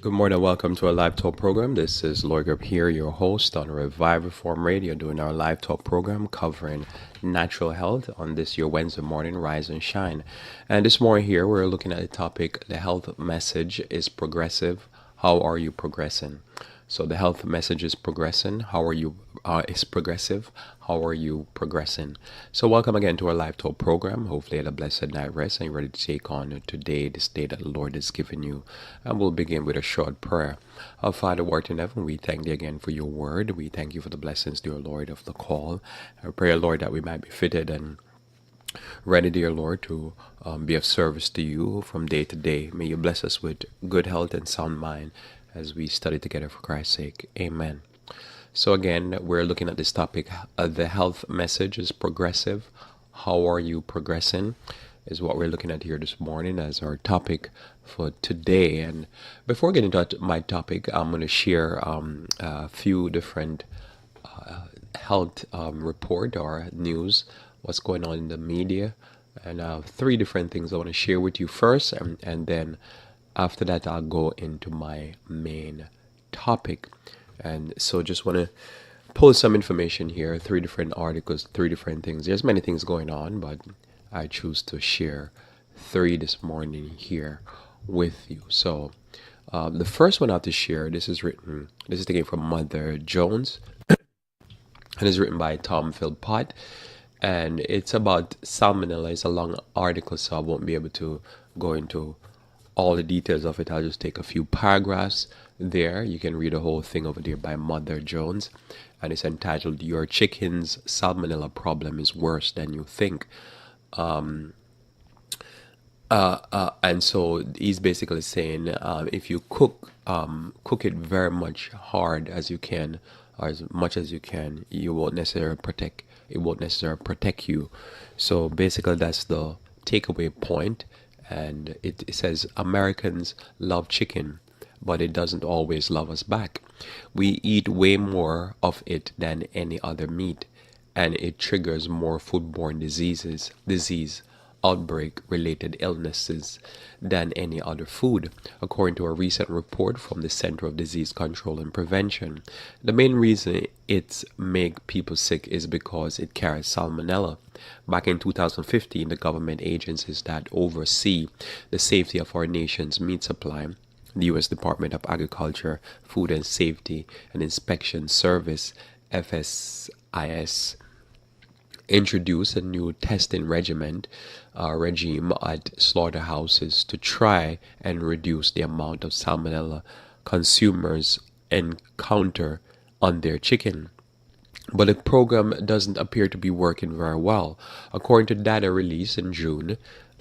Good morning, welcome to our live talk program. This is Lloyd Grip here, your host on Revive Reform Radio, doing our live talk program covering natural health on this your Wednesday morning, Rise and Shine. And this morning here, we're looking at the topic, the health message is progressive. How are you progressing? So the health message is progressing. How are you? Is progressive. How are you progressing? So welcome again to our live talk program. Hopefully, you had a blessed night rest and you're ready to take on today, this day that the Lord has given you. And we'll begin with a short prayer. Our Father, who art in heaven, we thank thee again for your word. We thank you for the blessings, dear Lord, of the call. I pray, Lord, that we might be fitted and ready, dear Lord, to be of service to you from day to day. May you bless us with good health and sound mind as we study together for Christ's sake. Amen. So again, we're looking at this topic. The health message is progressive. How are you progressing? Is what we're looking at here this morning as our topic for today. And before getting to my topic, I'm going to share a few different health report or news, what's going on in the media, and three different things I want to share with you first, and then after that I'll go into my main topic. And so just want to pull some information here, three different articles, three different things. There's many things going on, but I choose to share three this morning here with you. So the first one I have to share, this is taken from Mother Jones, and is written by Tom Philpott, and it's about salmonella. It's a long article, so I won't be able to go into all the details of it. I'll just take a few paragraphs there. You can read the whole thing over there by Mother Jones, and it's entitled "Your Chicken's Salmonella Problem is Worse Than You Think." And so he's basically saying, if you cook it very much hard as you can, or as much as you can, you won't necessarily protect. It won't necessarily protect you. So basically, that's the takeaway point. And it says Americans love chicken, but it doesn't always love us back. We eat way more of it than any other meat, and it triggers more foodborne disease outbreak-related illnesses than any other food, according to a recent report from the Center of Disease Control and Prevention. The main reason it's make people sick is because it carries salmonella. Back in 2015, the government agencies that oversee the safety of our nation's meat supply, the U.S. Department of Agriculture, Food and Safety and Inspection Service, FSIS, introduced a new testing regime at slaughterhouses to try and reduce the amount of salmonella consumers encounter on their chicken. But the program doesn't appear to be working very well. According to data released in June,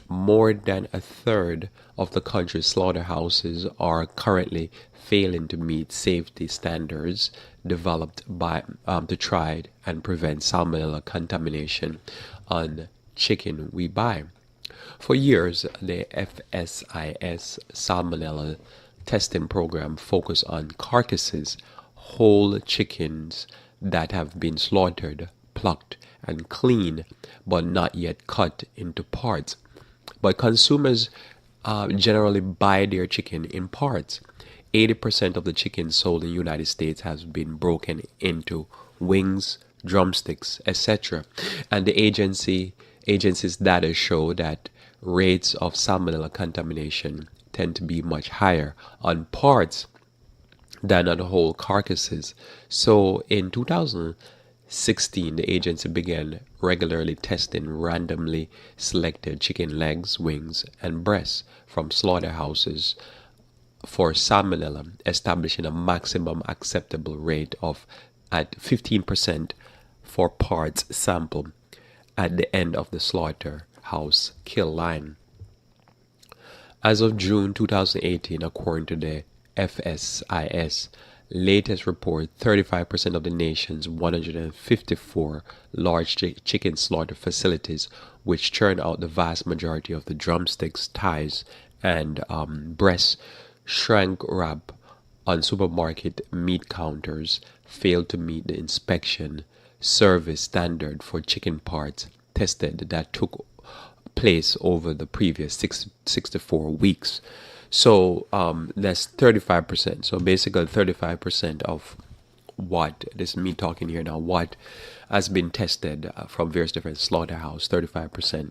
more than a third of the country's slaughterhouses are currently failing to meet safety standards developed by to try and prevent salmonella contamination on chicken we buy. For years, the FSIS salmonella testing program focused on carcasses, whole chickens that have been slaughtered, plucked, and cleaned, but not yet cut into parts. But consumers generally buy their chicken in parts. 80% of the chicken sold in the United States has been broken into wings, drumsticks, etc. And the agency's data show that rates of salmonella contamination tend to be much higher on parts than on whole carcasses. So in 2016, the agency began regularly testing randomly selected chicken legs, wings, and breasts from slaughterhouses for salmonella, establishing a maximum acceptable rate of at 15% for parts sampled at the end of the slaughterhouse kill line. As of June 2018, according to the FSIS latest report, 35% of the nation's 154 large chicken slaughter facilities, which churn out the vast majority of the drumsticks, thighs, and breasts, shrink wrap on supermarket meat counters, failed to meet the inspection service standard for chicken parts tested that took place over the previous 64 weeks. So that's 35%. So basically 35% of what, this is me talking here now, what has been tested from various different slaughterhouse, 35%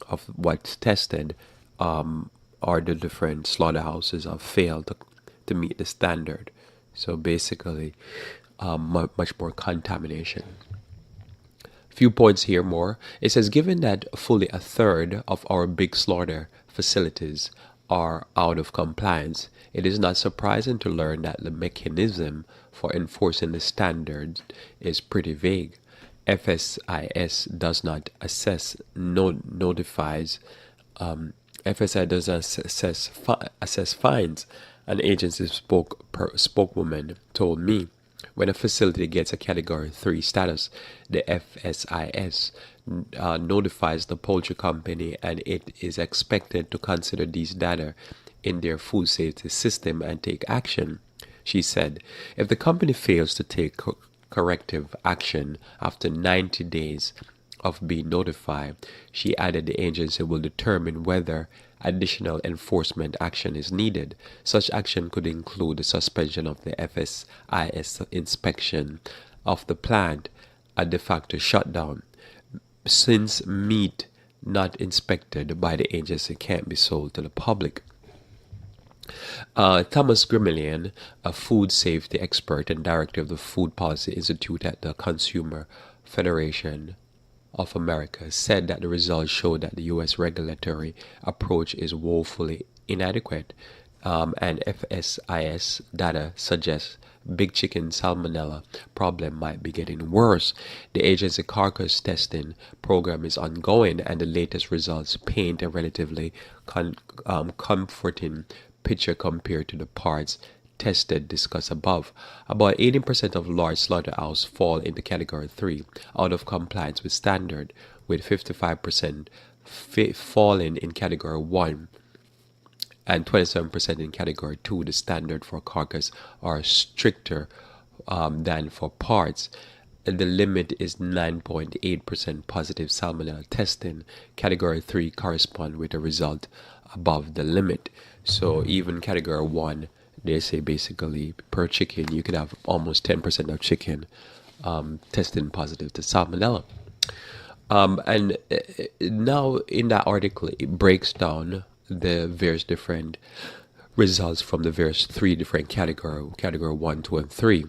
of what's tested are the different slaughterhouses have failed to meet the standard. So basically, much more contamination. Few points here more. It says, given that fully a third of our big slaughter facilities are out of compliance, it is not surprising to learn that the mechanism for enforcing the standards is pretty vague. FSIS does not assess, notifies, FSI does not assess fines. An agency spokeswoman told me when a facility gets a Category 3 status, the FSIS notifies the poultry company and it is expected to consider these data in their food safety system and take action. She said, if the company fails to take corrective action after 90 days of being notified, she added the agency will determine whether additional enforcement action is needed. Such action could include the suspension of the FSIS inspection of the plant, a de facto shutdown, since meat not inspected by the agency can't be sold to the public. Thomas Grimillion, a food safety expert and director of the Food Policy Institute at the Consumer Federation of America, said that the results show that the U.S. regulatory approach is woefully inadequate, and FSIS data suggests big chicken salmonella problem might be getting worse. The agency carcass testing program is ongoing, and the latest results paint a relatively comforting picture compared to the parts tested discussed above. About 80% of large slaughterhouses fall into Category 3 out of compliance with standard, with 55% falling in Category 1 and 27% in Category 2. The standard for carcass are stricter than for parts. The limit is 9.8% positive salmonella testing. Category 3 correspond with a result above the limit. So even Category 1, they say basically per chicken you could have almost 10% of chicken testing positive to salmonella. And now in that article it breaks down the various different results from the various three different category 1, 2 and 3,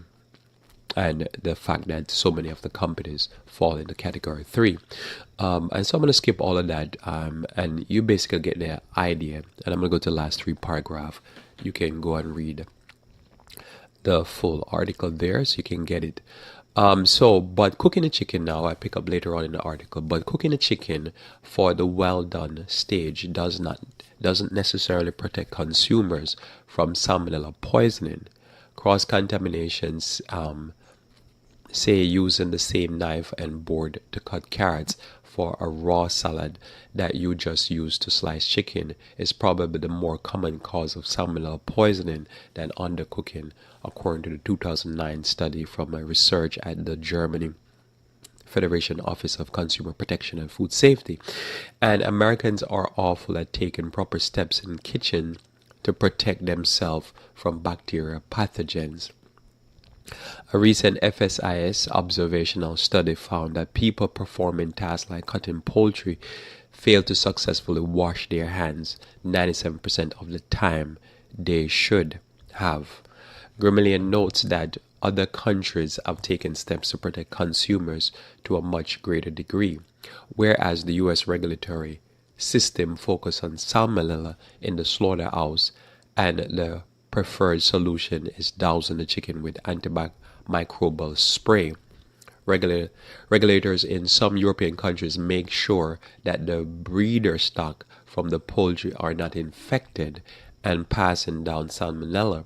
and the fact that so many of the companies fall into Category 3. And so I'm going to skip all of that, and you basically get the idea. And I'm going to go to the last three paragraphs. You can go and read the full article there so you can get it. But cooking a chicken now, I pick up later on in the article, but cooking a chicken for the well done stage doesn't necessarily protect consumers from salmonella poisoning. Cross contaminations, say using the same knife and board to cut carrots for a raw salad that you just used to slice chicken, is probably the more common cause of salmonella poisoning than undercooking, according to the 2009 study from a research at the Germany Federation Office of Consumer Protection and Food Safety. And Americans are awful at taking proper steps in kitchen to protect themselves from bacterial pathogens. A recent FSIS observational study found that people performing tasks like cutting poultry fail to successfully wash their hands 97% of the time they should have. Grimillion notes that other countries have taken steps to protect consumers to a much greater degree, whereas the U.S. regulatory system focuses on salmonella in the slaughterhouse, and the preferred solution is dousing the chicken with antimicrobial spray. Regulators in some European countries make sure that the breeder stock from the poultry are not infected and passing down salmonella,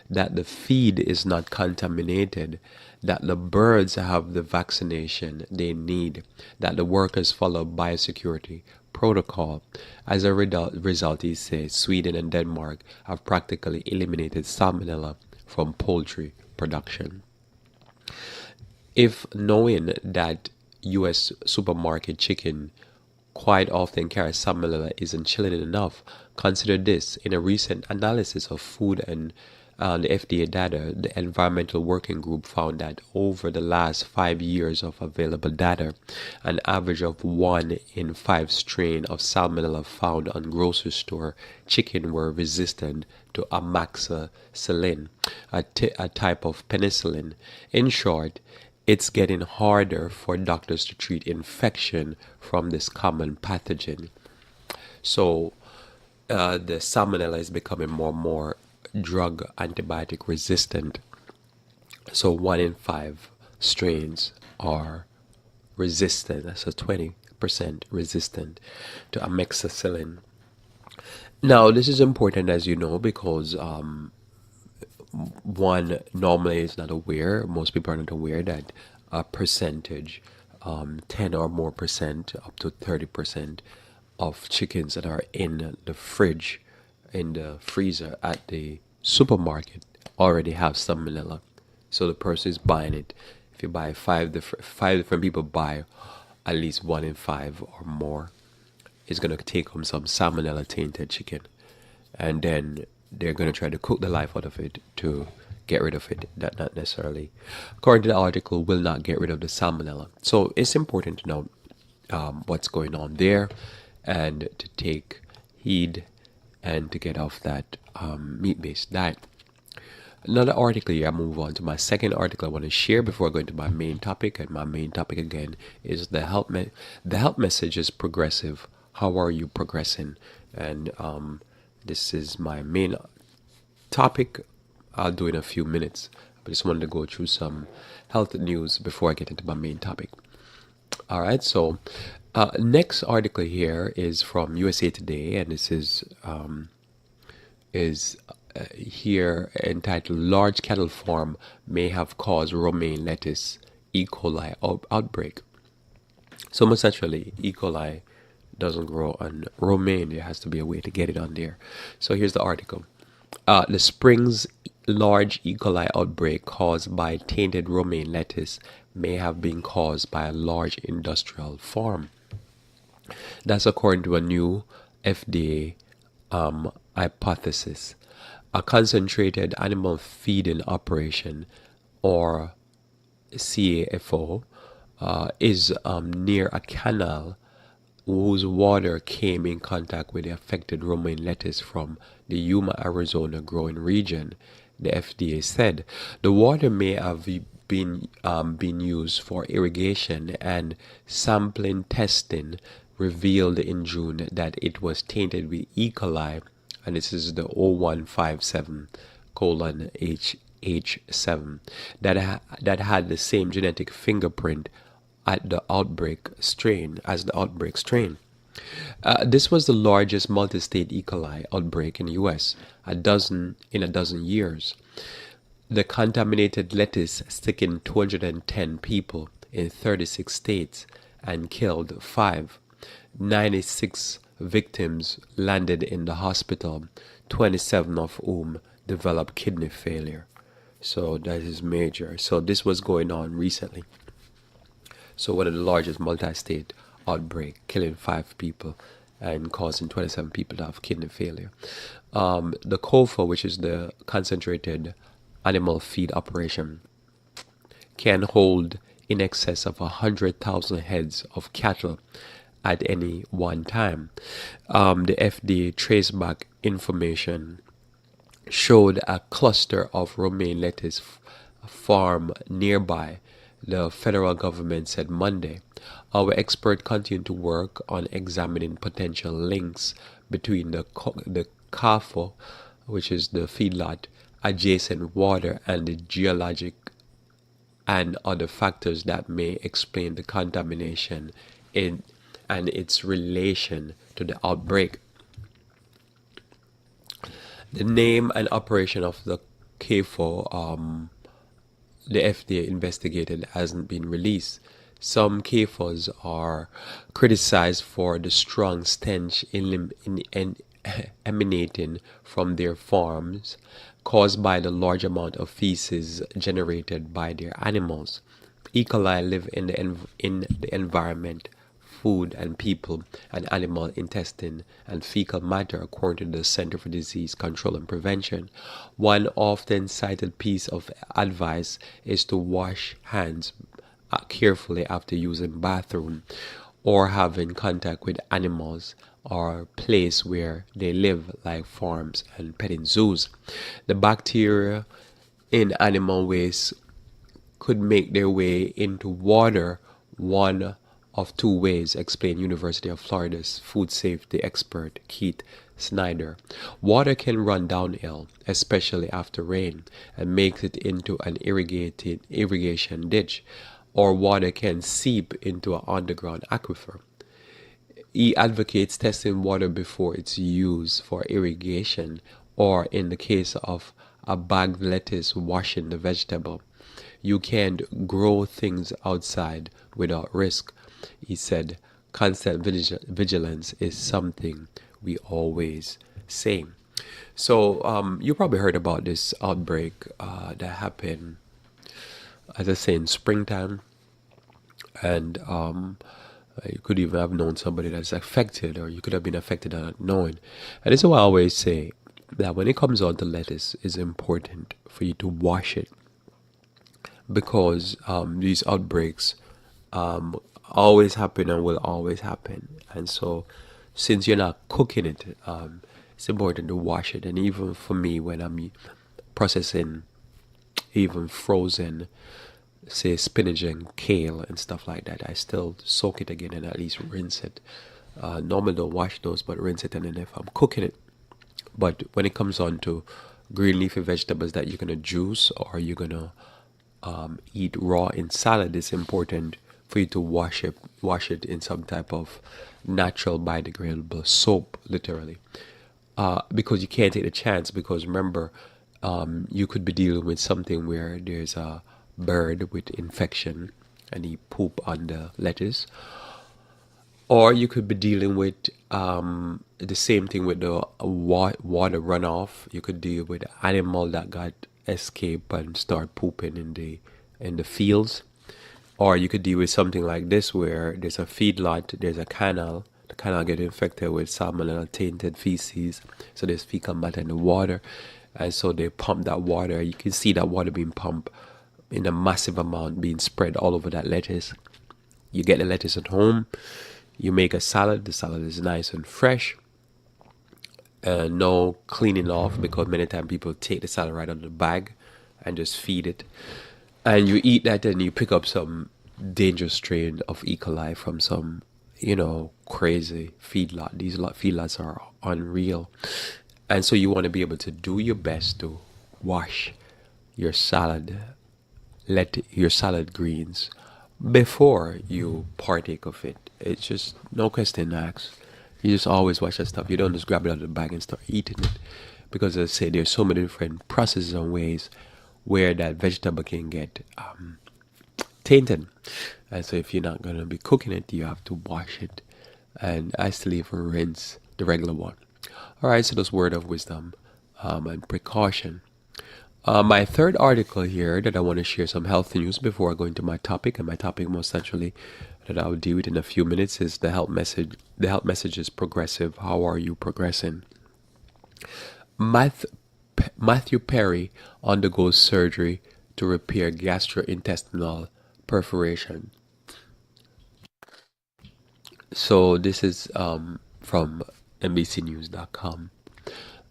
that the feed is not contaminated, that the birds have the vaccination they need, that the workers follow biosecurity protocol. As a result, he says Sweden and Denmark have practically eliminated salmonella from poultry production. If knowing that U.S. supermarket chicken quite often carry salmonella isn't chilling enough. Consider this. In a recent analysis of food and the FDA data, the Environmental Working Group found that over the last 5 years of available data, an average of 1 in 5 strain of salmonella found on grocery store chicken were resistant to amoxicillin, a type of penicillin. In short, it's getting harder for doctors to treat infection from this common pathogen. So the salmonella is becoming more and more drug antibiotic resistant. So 1 in 5 strains are resistant. That's a 20% resistant to amoxicillin. Now, this is important, as you know, because one normally is not aware, most people are not aware that a percentage, 10 or more percent, up to 30% of chickens that are in the fridge, in the freezer at the supermarket already have salmonella. So the person is buying it. If you buy five different people buy at least 1 in 5 or more, it's going to take home some salmonella tainted chicken. And then they're going to try to cook the life out of it to get rid of it. That not necessarily, according to the article, will not get rid of the salmonella. So it's important to know what's going on there and to take heed and to get off that meat-based diet. Another article here, I move on to my second article I want to share before I go into my main topic. And my main topic again is the health message is progressive. How are you progressing? And this is my main topic. I'll do it in a few minutes. I just wanted to go through some health news before I get into my main topic. All right, so next article here is from USA Today, and this is here entitled "Large Cattle Farm May Have Caused Romaine Lettuce E. coli Outbreak." So most naturally, E. coli doesn't grow on romaine. There has to be a way to get it on there. So here's the article. The spring's large E. coli outbreak caused by tainted romaine lettuce may have been caused by a large industrial farm. That's according to a new FDA hypothesis. A concentrated animal feeding operation, or CAFO, is near a canal whose water came in contact with the affected romaine lettuce from the Yuma, Arizona growing region, the FDA said. The water may have been used for irrigation, and sampling testing revealed in June that it was tainted with E. coli, and this is the 0157:HH7 that had the same genetic fingerprint at the outbreak strain as the outbreak strain. This was the largest multi-state E. coli outbreak in the U.S. in a dozen years. The contaminated lettuce sickened 210 people in 36 states and killed 5. 96 victims landed in the hospital, 27 of whom developed kidney failure. So that is major. So this was going on recently. So one of the largest multi-state outbreak, killing 5 people and causing 27 people to have kidney failure. The COFA, which is the concentrated animal feed operation, can hold in excess of 100,000 heads of cattle at any one time. The FDA traceback information showed a cluster of romaine lettuce farm nearby, the federal government said Monday. Our expert continued to work on examining potential links between the CAFO, which is the feedlot, adjacent water, and the geologic and other factors that may explain the contamination and its relation to the outbreak. The name and operation of the CAFO, the FDA investigated, hasn't been released. Some CAFOs are criticized for the strong stench emanating from their farms, caused by the large amount of feces generated by their animals. E. coli live in the environment food and people and animal intestine and fecal matter, according to the Center for Disease Control and Prevention. One often cited piece of advice is to wash hands carefully after using bathroom or having contact with animals or place where they live, like farms and petting zoos. The bacteria in animal waste could make their way into water one of two ways, explained University of Florida's food safety expert Keith Snyder. Water can run downhill, especially after rain, and makes it into an irrigation ditch, or water can seep into an underground aquifer. He advocates testing water before it's used for irrigation, or in the case of a bagged lettuce, washing the vegetable. You can't grow things outside without risk. He said, constant vigilance is something we always say. So you probably heard about this outbreak that happened, as I say, in springtime. And you could even have known somebody that's affected, or you could have been affected and not knowing. And this is why I always say that when it comes on to lettuce, it's important for you to wash it, because these outbreaks always happen and will always happen. And so, since you're not cooking it, it's important to wash it. And even for me, when I'm processing even frozen, say, spinach and kale and stuff like that, I still soak it again and at least rinse it. Normally don't wash those, but rinse it, and then if I'm cooking it. But when it comes on to green leafy vegetables that you're gonna juice or you're gonna eat raw in salad, it's important for you to wash it in some type of natural biodegradable soap, literally, because you can't take the chance. Because remember, you could be dealing with something where there's a bird with infection and he poop on the lettuce, or you could be dealing with the same thing with the water runoff. You could deal with animal that got escape and start pooping in the fields, or you could deal with something like this where there's a feedlot, there's a canal, the canal get infected with salmonella tainted feces, so there's fecal matter in the water, and so they pump that water. You can see that water being pumped in a massive amount, being spread all over that lettuce. You get the lettuce at home, you make a salad, the salad is nice and fresh, no cleaning off, because many times people take the salad right out of the bag and just feed it, and you eat that and you pick up some dangerous strain of E. coli from some crazy feedlot. These feedlots are unreal, and so you want to be able to do your best to wash your salad, let your salad greens before you partake of it. It's just no question asked. You just always wash that stuff. You don't just grab it out of the bag and start eating it, because as I say, there's so many different processes and ways where that vegetable can get tainted. And so if you're not going to be cooking it, you have to wash it, and I still even rinse the regular one. All right, so that's word of wisdom and precaution. My third article here that I want to share some health news before I go into my topic, and my topic most naturally that I'll deal with in a few minutes is the health message. The health message is progressive. How are you progressing? Matthew Perry undergoes surgery to repair gastrointestinal perforation. So this is from NBCnews.com.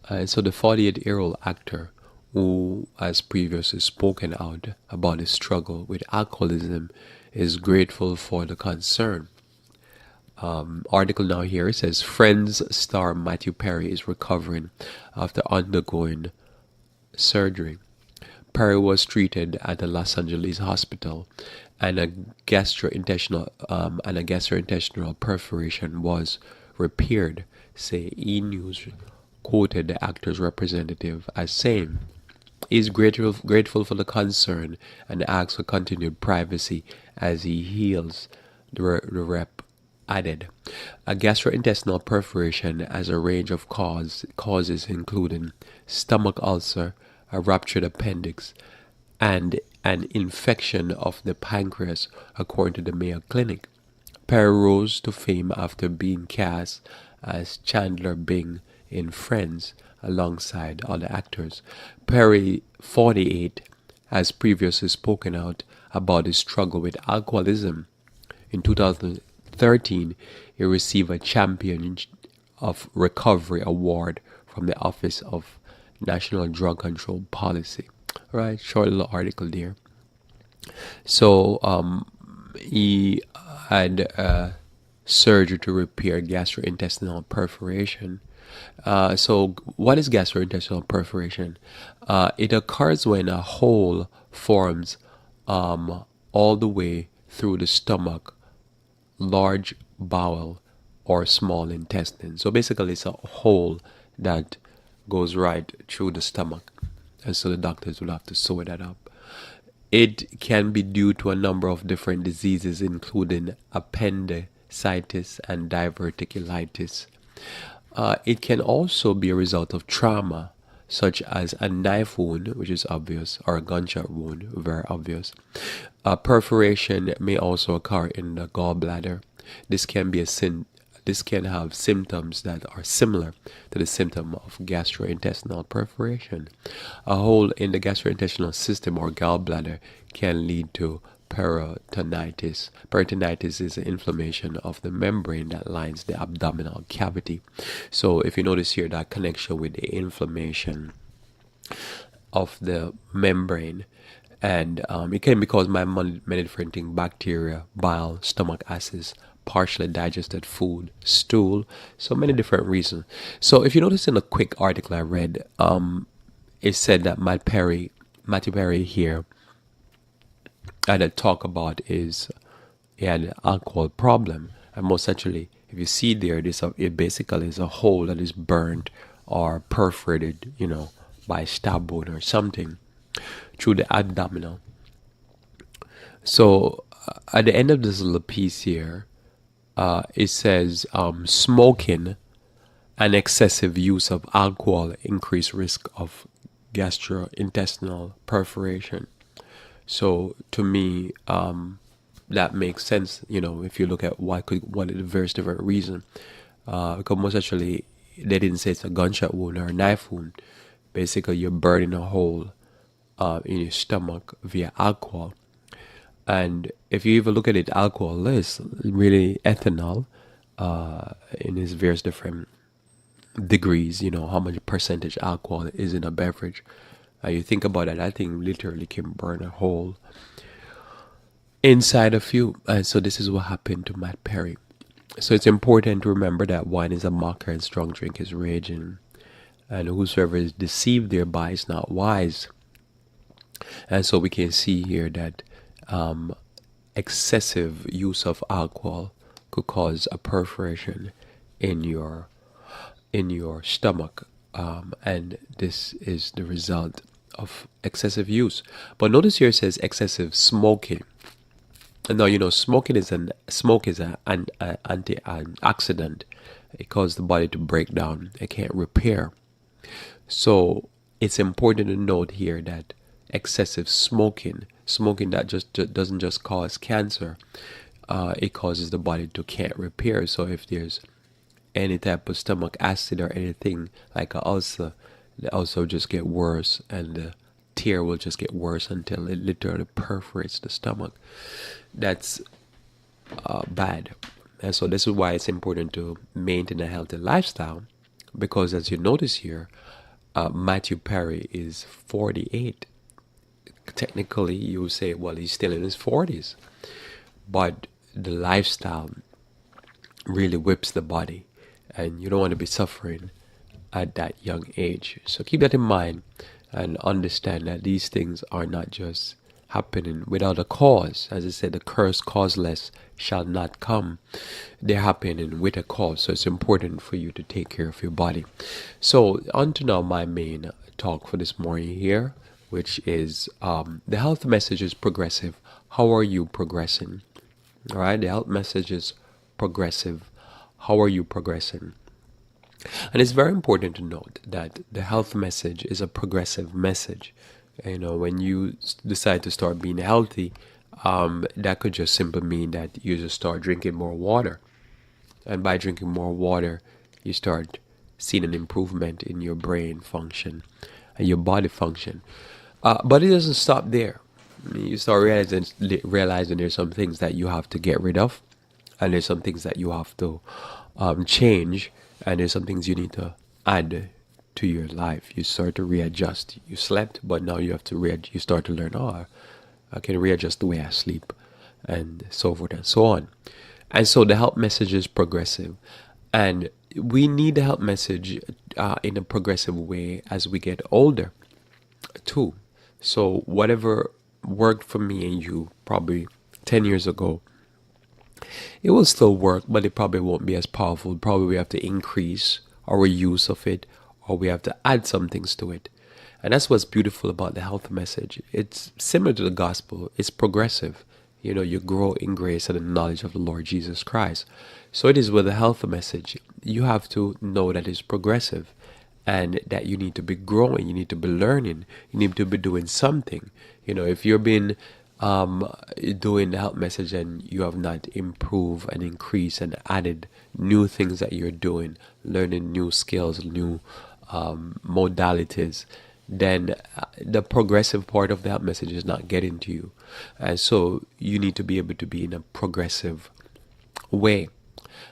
And so the 48-year-old actor, who has previously spoken out about his struggle with alcoholism, is grateful for the concern. Article now here says Friends star Matthew Perry is recovering after undergoing surgery. Perry was treated at the Los Angeles hospital, and a gastrointestinal perforation was repaired. Say E! News quoted the actor's representative as saying, "He's grateful for the concern and asks for continued privacy as he heals," the rep added. A gastrointestinal perforation has a range of causes including stomach ulcer, a ruptured appendix, and an infection of the pancreas, according to the Mayo Clinic. Perry rose to fame after being cast as Chandler Bing in Friends alongside other actors. Perry, 48, has previously spoken out about his struggle with alcoholism. In 2013, he received a Champion of Recovery Award from the Office of National Drug Control Policy. All right, short little article there. So he had surgery to repair gastrointestinal perforation. So what is gastrointestinal perforation? It occurs when a hole forms all the way through the stomach, large bowel, or small intestine. So basically, it's a hole that goes right through the stomach, and so the doctors will have to sew that up. It can be due to a number of different diseases, including appendicitis and diverticulitis. It can also be a result of trauma, such as a knife wound, which is obvious, or a gunshot wound, very obvious. Perforation may also occur in the gallbladder. This can be this can have symptoms that are similar to the symptom of gastrointestinal perforation. A hole in the gastrointestinal system or gallbladder can lead to peritonitis. Peritonitis is an inflammation of the membrane that lines the abdominal cavity. So if you notice here that connection with the inflammation of the membrane, and it can be caused by many different things: bacteria, bile, stomach acids, partially digested food, stool, so many different reasons. So if you notice in a quick article I read, it said that Matthew Perry here had a talk about he had an alcohol problem, and most actually, if you see there, it basically is a hole that is burned or perforated, by a stab wound or something through the abdominal. So at the end of this little piece here, it says smoking and excessive use of alcohol increase risk of gastrointestinal perforation. So to me, that makes sense. If you look at what are the various different reasons, because most actually they didn't say it's a gunshot wound or a knife wound. Basically, you're burning a hole in your stomach via alcohol. And if you even look at it, alcohol list, really ethanol in its various different degrees, how much percentage alcohol is in a beverage. You think about that, that thing literally can burn a hole inside of you. And so this is what happened to Matt Perry. So it's important to remember that wine is a mocker and strong drink is raging. And whosoever is deceived thereby is not wise. And so we can see here that excessive use of alcohol could cause a perforation in your stomach, and this is the result of excessive use. But notice here it says excessive smoking. And now smoking is an antioxidant. It causes the body to break down. It can't repair. So it's important to note here that excessive smoking that just doesn't just cause cancer, it causes the body to can't repair. So if there's any type of stomach acid or anything like an ulcer, the ulcer will just get worse, and the tear will just get worse until it literally perforates the stomach. That's bad. And so this is why it's important to maintain a healthy lifestyle, because as you notice here, Matthew Perry is 48. Technically, you would say, well, he's still in his 40s. But the lifestyle really whips the body, and you don't want to be suffering at that young age. So keep that in mind and understand that these things are not just happening without a cause. As I said, the curse causeless shall not come. They're happening with a cause. So it's important for you to take care of your body. So on to now my main talk for this morning here, which is the health message is progressive. How are you progressing? All right, the health message is progressive. How are you progressing? And it's very important to note that the health message is a progressive message. When you decide to start being healthy, That could just simply mean that you just start drinking more water. And by drinking more water, you start seeing an improvement in your brain function and your body function. But it doesn't stop there. I mean, you start realizing there's some things that you have to get rid of, and there's some things that you have to change, and there's some things you need to add to your life. You start to readjust. You slept, but now you have to you start to learn, oh, I can readjust the way I sleep, and so forth and so on. And so the help message is progressive. And we need the help message in a progressive way as we get older, too. So whatever worked for me and you probably 10 years ago, it will still work, but it probably won't be as powerful. Probably we have to increase our use of it, or we have to add some things to it. And that's what's beautiful about the health message. It's similar to the gospel. It's progressive. You know, you grow in grace and the knowledge of the Lord Jesus Christ. So it is with the health message. You have to know that it's progressive and that you need to be growing. You need to be learning. You need to be doing something. You know, if you've been doing the health message and you have not improved and increased and added new things that you're doing, learning new skills, new modalities, then the progressive part of that message is not getting to you. And so you need to be able to be in a progressive way.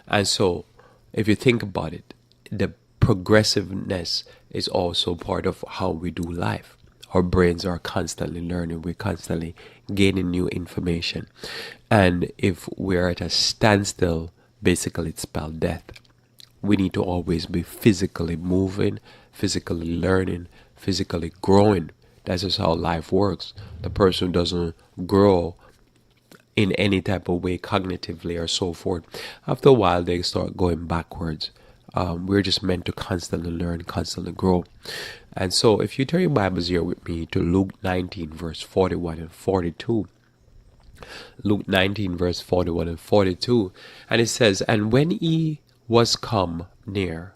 And so if you think about it, the progressiveness is also part of how we do life. Our brains are constantly learning. We're constantly gaining new information. And if we're at a standstill, basically it's spelled death. We need to always be physically moving, physically learning, physically growing. That's just how life works. The person doesn't grow in any type of way cognitively or so forth. After a while, they start going backwards. We're just meant to constantly learn, constantly grow. And so if you turn your Bibles here with me to Luke 19, verse 41 and 42. Luke 19, verse 41 and 42. And it says, "And when he was come near,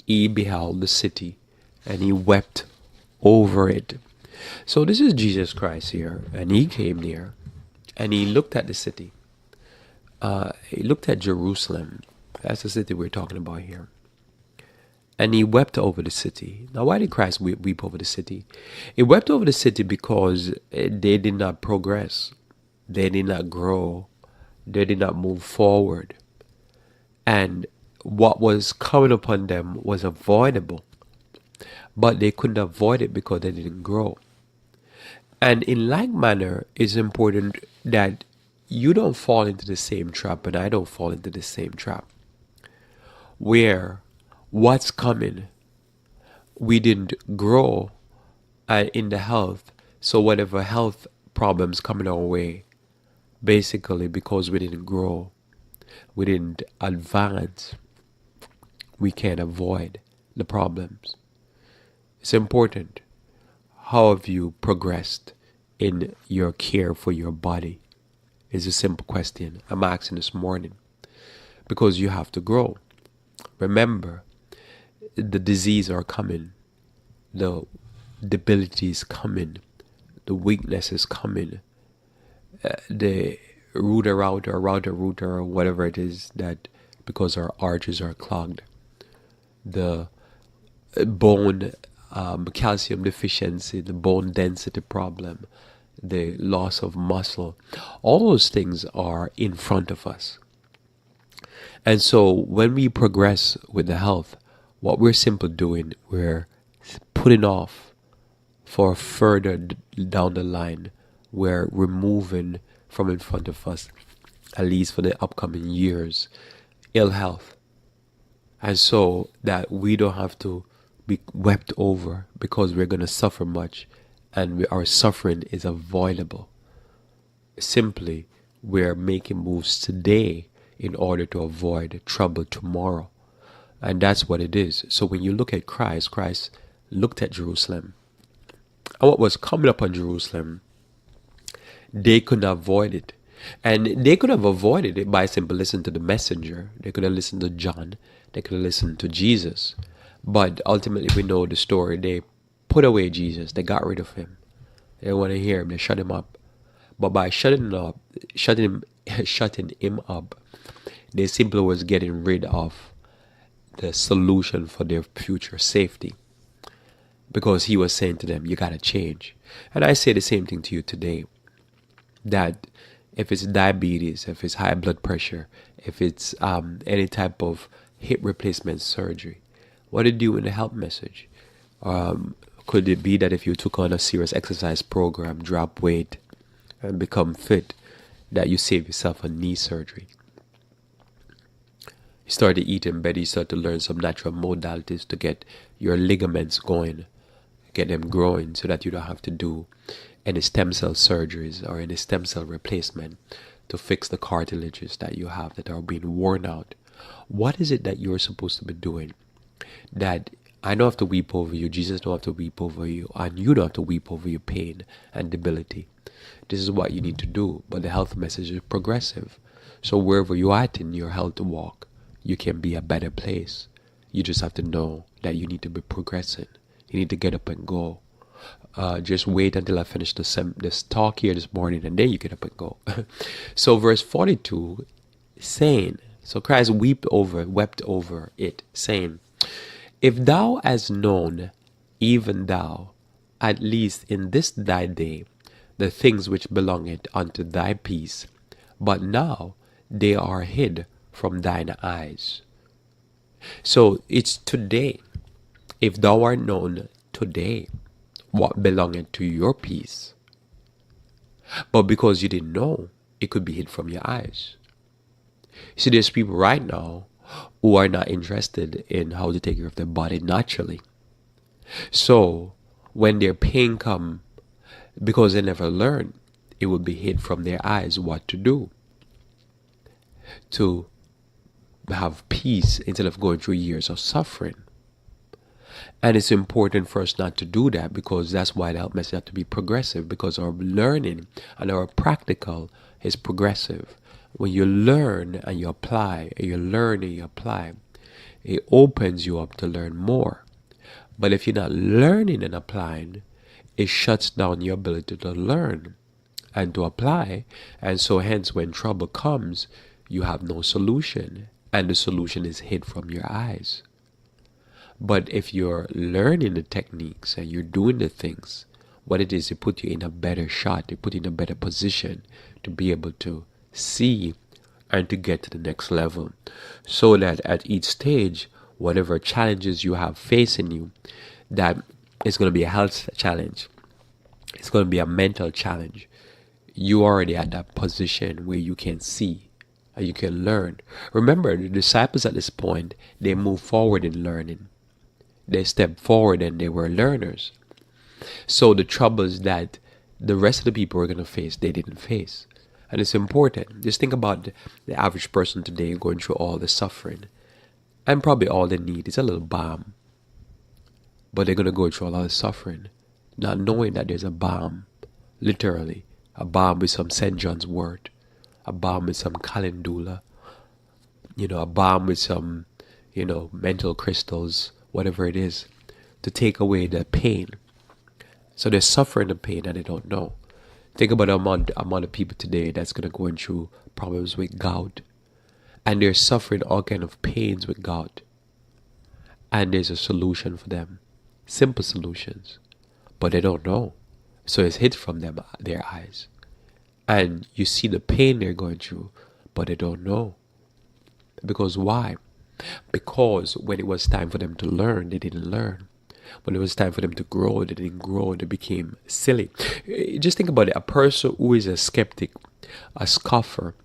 he beheld the city, and he wept over it." So this is Jesus Christ here, and he came near, and he looked at the city. He looked at Jerusalem. That's the city we're talking about here. And he wept over the city. Now, why did Christ weep over the city? He wept over the city because they did not progress. They did not grow. They did not move forward. And what was coming upon them was avoidable. But they couldn't avoid it because they didn't grow. And in like manner, it's important that you don't fall into the same trap and I don't fall into the same trap. Where what's coming, we didn't grow in the health. So whatever health problems coming our way, basically because we didn't grow, we didn't advance, we can't avoid the problems. It's important. How have you progressed in your care for your body? Is a simple question I'm asking this morning. Because you have to grow. Remember, the disease are coming. The debility is coming. The weakness is coming. The router, or whatever it is, that because our arteries are clogged. The bone calcium deficiency, the bone density problem, the loss of muscle, all those things are in front of us. And so when we progress with the health, what we're simply doing, we're putting off for further down the line. We're removing from in front of us, at least for the upcoming years, ill health. And so that we don't have to be wept over because we're going to suffer much and our suffering is avoidable. Simply, we're making moves today in order to avoid trouble tomorrow. And that's what it is. So when you look at Christ, Christ looked at Jerusalem. And what was coming upon Jerusalem, they could not avoid it. And they could have avoided it by simply listening to the messenger. They could have listened to John. They could have listened to Jesus. But ultimately, we know the story. They put away Jesus. They got rid of him. They didn't want to hear him. They shut him up. But by shutting him, shutting him up, they simply was getting rid of the solution for their future safety. Because he was saying to them, you gotta change. And I say the same thing to you today. That if it's diabetes, if it's high blood pressure, if it's any type of hip replacement surgery, what did you do in the health message? Could it be that if you took on a serious exercise program, drop weight, and become fit, that you save yourself a knee surgery? You started eating better, you start to learn some natural modalities to get your ligaments going, get them growing so that you don't have to do any stem cell surgeries or any stem cell replacement to fix the cartilages that you have that are being worn out. What is it that you're supposed to be doing that I don't have to weep over you, Jesus don't have to weep over you, and you don't have to weep over your pain and debility? This is what you need to do. But the health message is progressive. So wherever you're at in your health walk, you can be a better place. You just have to know that you need to be progressing. You need to get up and go. Just wait until I finish this talk here this morning, and then you get up and go. So verse 42, saying, so Christ wept over it, saying, if thou hast known, even thou, at least in this thy day, the things which belongeth unto thy peace, but now they are hid from thine eyes. So it's today. If thou art known today what belongeth to your peace, but because you didn't know, it could be hid from your eyes. See, there's people right now who are not interested in how to take care of their body naturally. So when their pain come, because they never learn, it will be hid from their eyes what to do to have peace instead of going through years of suffering. And it's important for us not to do that, because that's why the health message has to be progressive, because our learning and our practical is progressive. When you learn and you apply, and you learn and you apply, it opens you up to learn more. But if you're not learning and applying, it shuts down your ability to learn and to apply. And so hence when trouble comes, you have no solution, and the solution is hid from your eyes. But if you're learning the techniques and you're doing the things, what it is, it put you in a better shot, it put you in a better position to be able to see and to get to the next level. So that at each stage, whatever challenges you have facing you, that it's going to be a health challenge, it's going to be a mental challenge, you already at that position where you can see and you can learn. Remember, the disciples at this point, they moved forward in learning. They stepped forward and they were learners. So the troubles that the rest of the people were going to face, they didn't face. And it's important. Just think about the average person today going through all the suffering. And probably all they need is a little balm. But they're going to go through a lot of suffering, not knowing that there's a balm, literally. A balm with some St. John's wort, a balm with some calendula, a balm with some, mental crystals, whatever it is, to take away the pain. So they're suffering the pain and they don't know. Think about the amount of people today that's going to go through problems with gout. And they're suffering all kind of pains with gout. And there's a solution for them. Simple solutions. But they don't know. So it's hid from their eyes. And you see the pain they're going through, but they don't know. Because why? Because when it was time for them to learn, they didn't learn. When it was time for them to grow, they didn't grow. They became silly. Just think about it. A person who is a skeptic, a scoffer,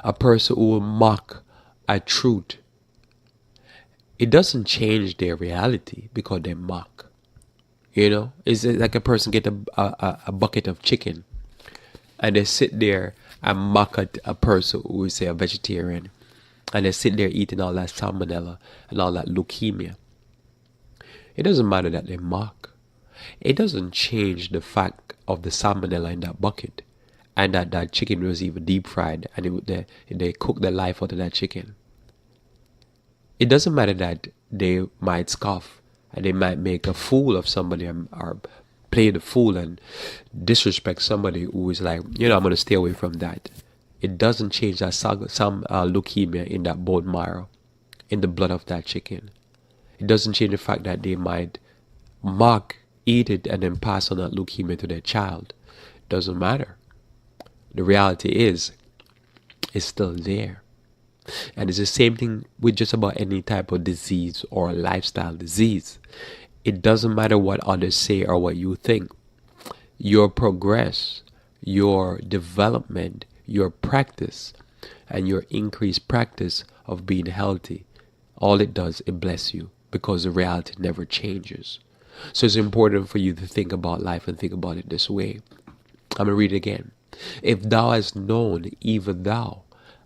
a person who will mock a truth, it doesn't change their reality because they mock. It's like a person get a bucket of chicken and they sit there and mock at a person who is, say, a vegetarian. And they sit there eating all that salmonella and all that leukemia. It doesn't matter that they mock. It doesn't change the fact of the salmonella in that bucket and that chicken was even deep fried and they cooked the life out of that chicken. It doesn't matter that they might scoff and they might make a fool of somebody or play the fool and disrespect somebody who is like, I'm going to stay away from that. It doesn't change that some leukemia in that bone marrow, in the blood of that chicken. It doesn't change the fact that they might eat it, and then pass on that leukemia to their child. Doesn't matter. The reality is, it's still there. And it's the same thing with just about any type of disease or lifestyle disease. It doesn't matter what others say or what you think. Your progress, your development, your practice, and your increased practice of being healthy, all it does, it bless you, because the reality never changes. So it's important for you to think about life and think about it this way. I'm going to read it again. If thou hast known, even thou,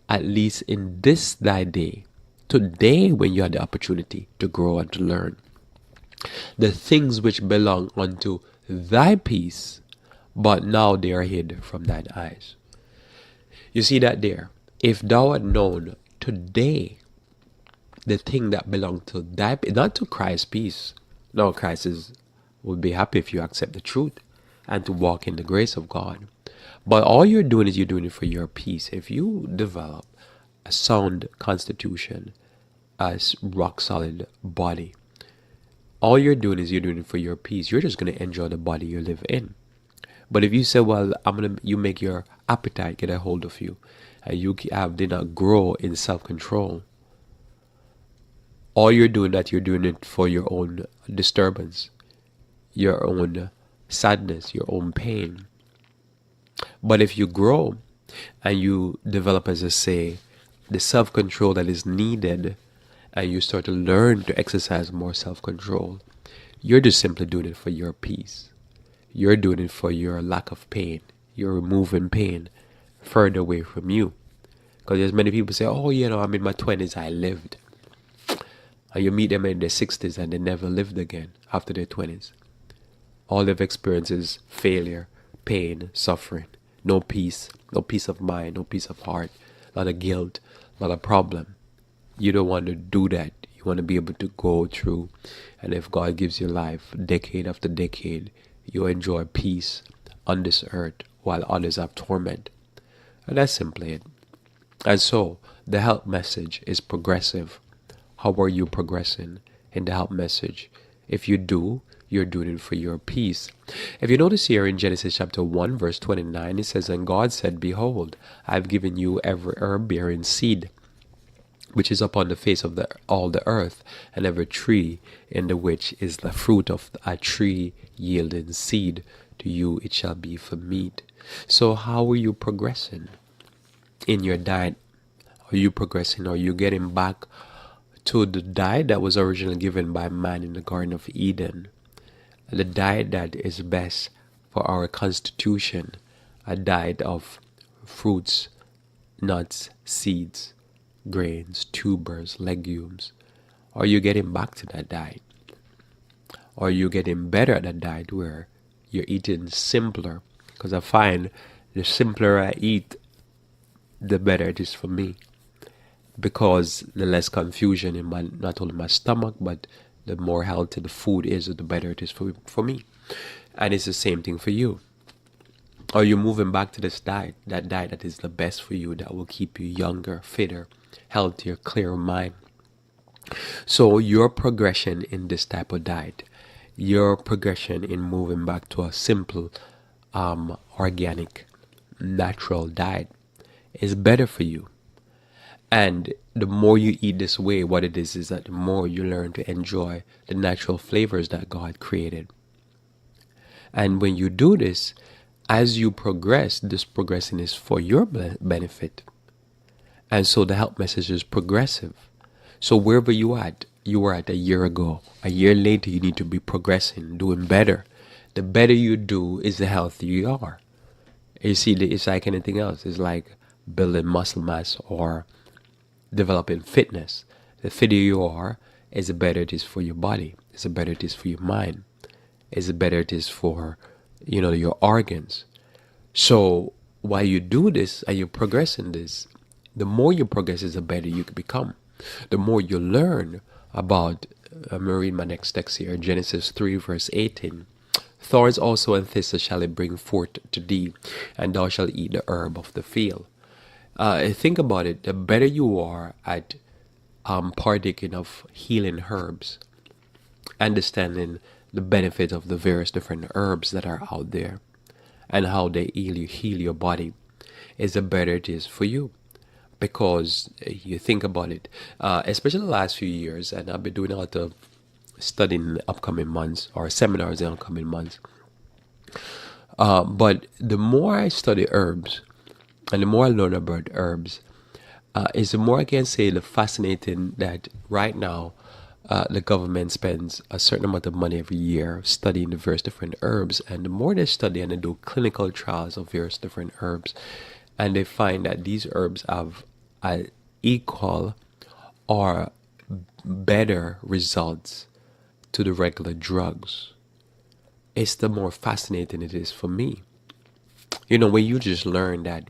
at least in this thy day, today when you had the opportunity to grow and to learn, the things which belong unto thy peace, but now they are hid from thine eyes. You see that there? If thou had known today the thing that belonged to thy, not to Christ's peace. No, Christ would be happy if you accept the truth and to walk in the grace of God. But all you're doing is you're doing it for your peace. If you develop a sound constitution, a rock solid body, all you're doing is you're doing it for your peace. You're just going to enjoy the body you live in. But if you say, well, you make your appetite get a hold of you, and you did not grow in self-control, all you're doing it for your own disturbance, your own sadness, your own pain. But if you grow and you develop, as I say, the self-control that is needed, and you start to learn to exercise more self-control, you're just simply doing it for your peace. You're doing it for your lack of pain. You're removing pain further away from you. Because there's many people say, oh, I'm in my 20s, I lived. And you meet them in their 60s and they never lived again after their 20s. All they've experienced is failure, pain, suffering, no peace of mind, no peace of heart, a lot of guilt, a lot of problem. You don't want to do that. You want to be able to go through, and if God gives you life, decade after decade, you enjoy peace on this earth while others have torment. And that's simply it. And so, the health message is progressive. How are you progressing in the health message? If you do, you're doing it for your peace. If you notice here in Genesis chapter 1, verse 29, it says, and God said, behold, I've given you every herb bearing seed, which is upon the face of all the earth, and every tree in the which is the fruit of a tree yielding seed. To you it shall be for meat. So how are you progressing in your diet? Are you progressing? Are you getting back to the diet that was originally given by man in the Garden of Eden? The diet that is best for our constitution, a diet of fruits, nuts, seeds, grains, tubers, legumes. Are you getting back to that diet? Are you getting better at that diet where you're eating simpler? Because I find the simpler I eat, the better it is for me. Because the less confusion in not only my stomach, but the more healthy the food is, the better it is for me. And it's the same thing for you. Are you moving back to this diet, that diet that is the best for you, that will keep you younger, fitter, healthier, clearer mind? So your progression in this type of diet, your progression in moving back to a simple, organic, natural diet is better for you. And the more you eat this way, what it is that the more you learn to enjoy the natural flavors that God created. And when you do this, as you progress, this progression is for your benefit. And so the health message is progressive. So wherever you were at a year ago, a year later, you need to be progressing, doing better. The better you do is the healthier you are. You see, it's like anything else. It's like building muscle mass or developing fitness. The fitter you are, is the better it is for your body. It's the better it is for your mind. It's the better it is for, your organs. So while you do this and you progress in this, the more you progress is the better you can become. The more you learn about, I'm going to read my next text here, Genesis 3 verse 18. Thorns also and thistles shall it bring forth to thee, and thou shalt eat the herb of the field. Think about it. The better you are at partaking of healing herbs, understanding the benefit of the various different herbs that are out there, and how they heal your body, is the better it is for you. Because you think about it, especially the last few years, and I've been doing a lot of studying in the upcoming months or seminars in the upcoming months. But the more I study herbs and the more I learn about herbs, is the more I can say the fascinating that right now the government spends a certain amount of money every year studying the various different herbs. And the more they study and they do clinical trials of various different herbs, and they find that these herbs have equal or better results to the regular drugs, it's the more fascinating it is for me. When you just learn that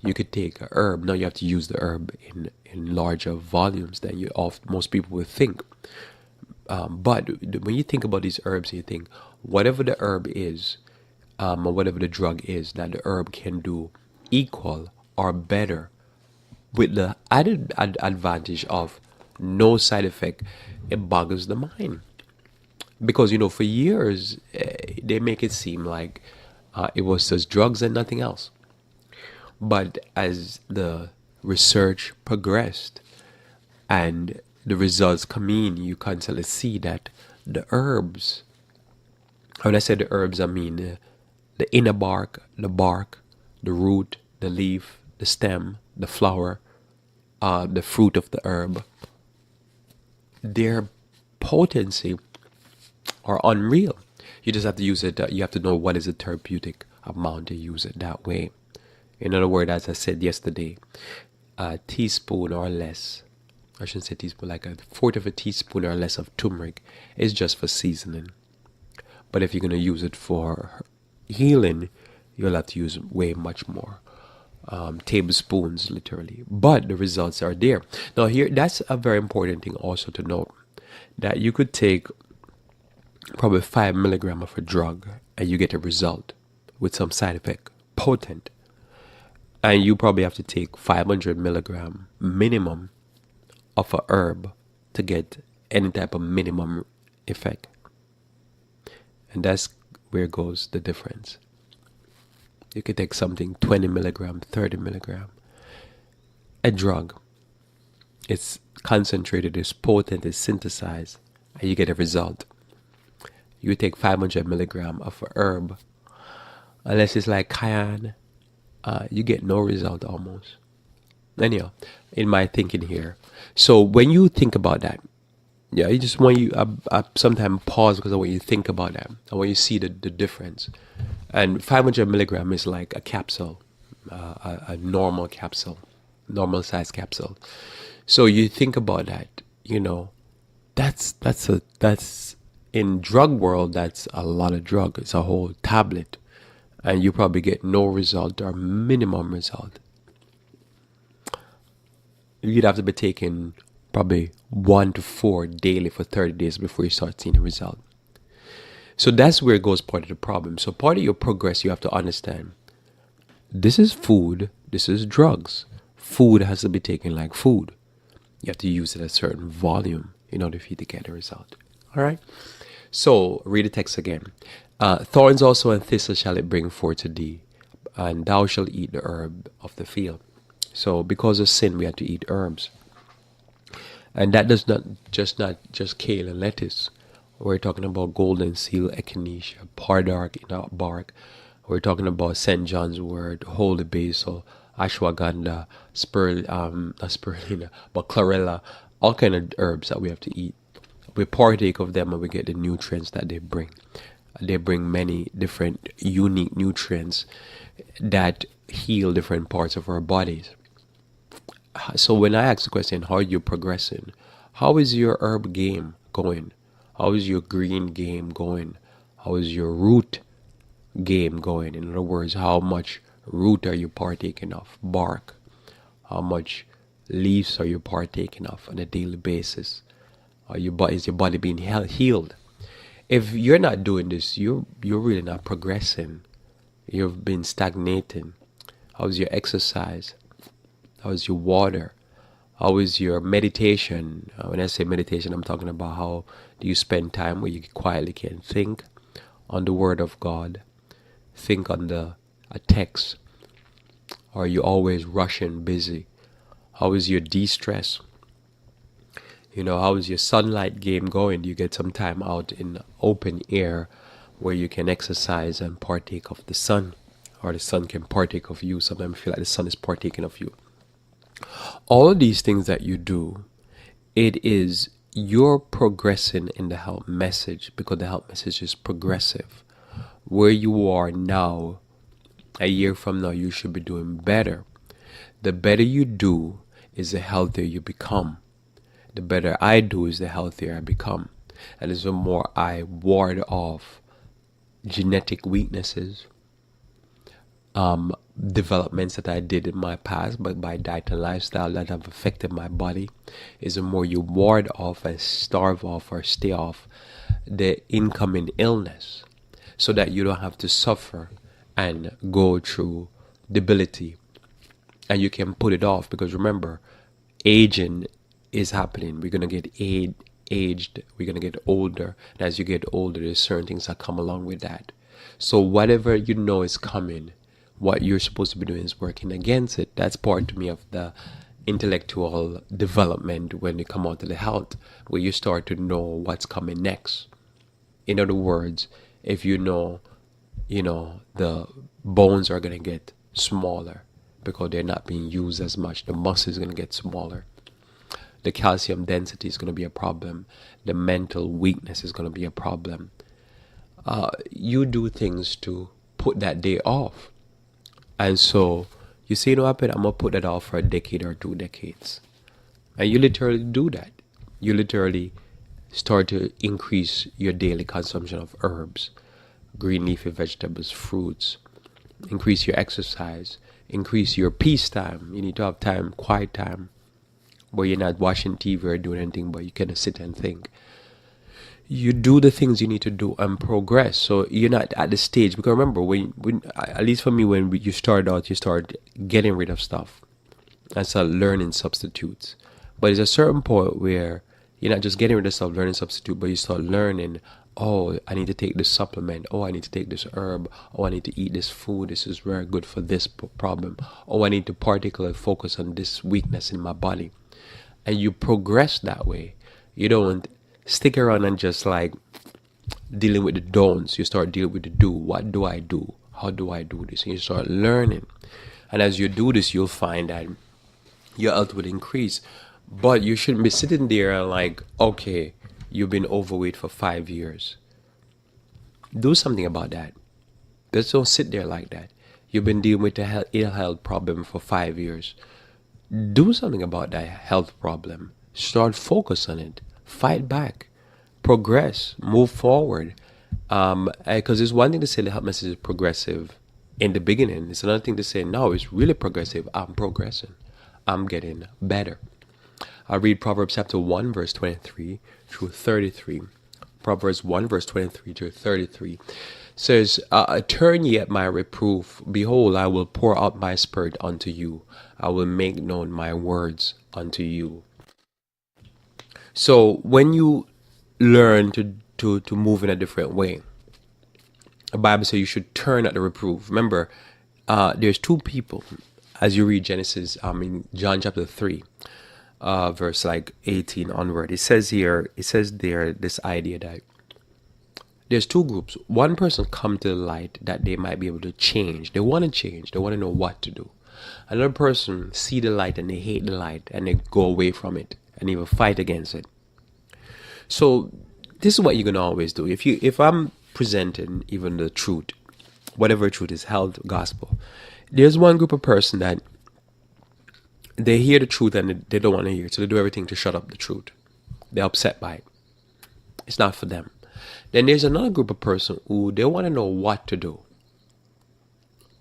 you could take a herb, now you have to use the herb in larger volumes than most people would think. But when you think about these herbs, you think whatever the herb is, or whatever the drug is, that the herb can do equal or better, with the added advantage of no side effect. It boggles the mind. Because, for years, they make it seem like it was just drugs and nothing else. But as the research progressed and the results come in, you constantly see that the herbs, when I say the herbs, I mean the inner bark, the root, the leaf, the stem, the flower, the fruit of the herb, their potency are unreal. You just have to use it. You have to know what is the therapeutic amount to use it that way. In other words, as I said yesterday, a teaspoon or less, I shouldn't say teaspoon, like a fourth of a teaspoon or less of turmeric is just for seasoning. But if you're going to use it for healing, you'll have to use way much more. Tablespoons, literally. But the results are there. Now here, that's a very important thing also to note, that you could take probably 5 milligram of a drug and you get a result with some side effect, potent. And you probably have to take 500 milligram minimum of a herb to get any type of minimum effect. And that's where goes the difference. You could take something 20 milligram, 30 milligram. A drug, it's concentrated, it's potent, it's synthesized, and you get a result. You take 500 milligram of a herb, unless it's like cayenne, you get no result almost. Anyhow, in my thinking here. So when you think about that, you just want you sometimes pause because I want you to think about that. I want you to see the difference. And 500 milligram is like a capsule, a normal capsule, normal size capsule. So you think about that, that's in drug world, that's a lot of drug. It's a whole tablet. And you probably get no result or minimum result. You'd have to be taking probably 1 to 4 daily for 30 days before you start seeing a result. So that's where it goes part of the problem. So part of your progress, you have to understand, this is food, this is drugs. Food has to be taken like food. You have to use it at a certain volume in order for you to get a result. All right? So read the text again. Thorns also and thistles shall it bring forth to thee, and thou shalt eat the herb of the field. So because of sin, we have to eat herbs. And that does not just kale and lettuce. We're talking about golden seal, echinacea, pardark, bark. We're talking about St. John's wort, holy basil, ashwagandha, spirulina, but chlorella, all kind of herbs that we have to eat. We partake of them and we get the nutrients that they bring. They bring many different unique nutrients that heal different parts of our bodies. So when I ask the question, how are you progressing? How is your herb game going? How is your green game going? How is your root game going? In other words, how much root are you partaking of? Bark. How much leaves are you partaking of on a daily basis? Is your body being healed? If you're not doing this, you're really not progressing. You've been stagnating. How's your exercise? How's your water? How is your meditation? When I say meditation, I'm talking about how do you spend time where you quietly can think on the Word of God, think on a text, or are you always rushing, busy? How is your de-stress? How is your sunlight game going? Do you get some time out in open air where you can exercise and partake of the sun? Or the sun can partake of you. Sometimes I feel like the sun is partaking of you. All of these things that you do, it is you're progressing in the health message, because the health message is progressive. Where you are now, a year from now, you should be doing better. The better you do is the healthier you become. The better I do is the healthier I become. And the more I ward off genetic weaknesses, developments that I did in my past, but by diet and lifestyle that have affected my body, is the more you ward off and starve off or stay off the incoming illness, so that you don't have to suffer and go through debility, and you can put it off. Because remember, aging is happening. We're going to get aged, we're going to get older, and as you get older, there's certain things that come along with that. So whatever you know is coming, what you're supposed to be doing is working against it. That's part to me of the intellectual development when you come out to the health, where you start to know what's coming next. In other words, if you know the bones are going to get smaller because they're not being used as much, the muscle is going to get smaller, the calcium density is going to be a problem, the mental weakness is going to be a problem. You do things to put that day off. And so you say, what happened? I'm going to put that off for a decade or 2 decades. And you literally do that. You literally start to increase your daily consumption of herbs, green leafy vegetables, fruits, increase your exercise, increase your peace time. You need to have time, quiet time, where you're not watching TV or doing anything, but you can sit and think. You do the things you need to do and progress. So you're not at the stage, because remember, when at least for me, when you start out, you start getting rid of stuff and start learning substitutes. But there's a certain point where you're not just getting rid of stuff, learning substitute, but you start learning, oh, I need to take this supplement. Oh, I need to take this herb. Oh, I need to eat this food. This is very good for this problem. Oh, I need to particularly focus on this weakness in my body. And you progress that way. You don't stick around and just like dealing with the don'ts. You start dealing with the do. What do I do? How do I do this? And you start learning. And as you do this, you'll find that your health will increase. But you shouldn't be sitting there and like, okay, you've been overweight for 5 years. Do something about that. Just don't sit there like that. You've been dealing with a ill health problem for 5 years. Do something about that health problem. Start focus on it. Fight back. Progress. Move forward. Because it's one thing to say the health message is progressive in the beginning. It's another thing to say, no, it's really progressive. I'm progressing. I'm getting better. I'll read Proverbs chapter 1, verse 23 through 33. Proverbs 1, verse 23 through 33 says, turn ye at my reproof. Behold, I will pour out my spirit unto you. I will make known my words unto you. So when you learn to move in a different way, the Bible says you should turn at the reproof. Remember, there's 2 people as you read Genesis, in John chapter 3, verse 18 onward. It says there, this idea that there's 2 groups. One person come to the light that they might be able to change. They want to change. They want to know what to do. Another person see the light and they hate the light and they go away from it and even fight against it. So this is what you're going to always do. If I'm presenting even the truth, whatever truth is, health, gospel, there's one group of person that they hear the truth and they don't want to hear it. So they do everything to shut up the truth. They're upset by it. It's not for them. Then there's another group of person who they want to know what to do.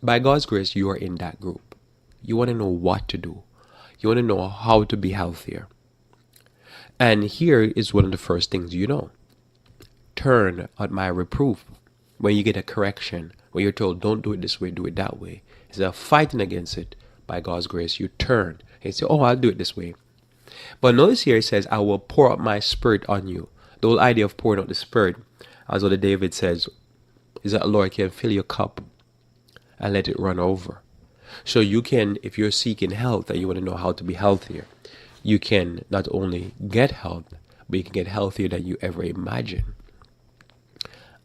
By God's grace, you are in that group. You want to know what to do. You want to know how to be healthier. And here is one of the first things you know. turn at my reproof. When you get a correction, when you're told, don't do it this way, do it that way, instead of fighting against it, by God's grace, you turn and say, oh, I'll do it this way. But notice here it says, I will pour out my spirit on you. The whole idea of pouring out the spirit, as what David says, is that the Lord can fill your cup and let it run over. So you can, if you're seeking health and you want to know how to be healthier, you can not only get health, but you can get healthier than you ever imagined.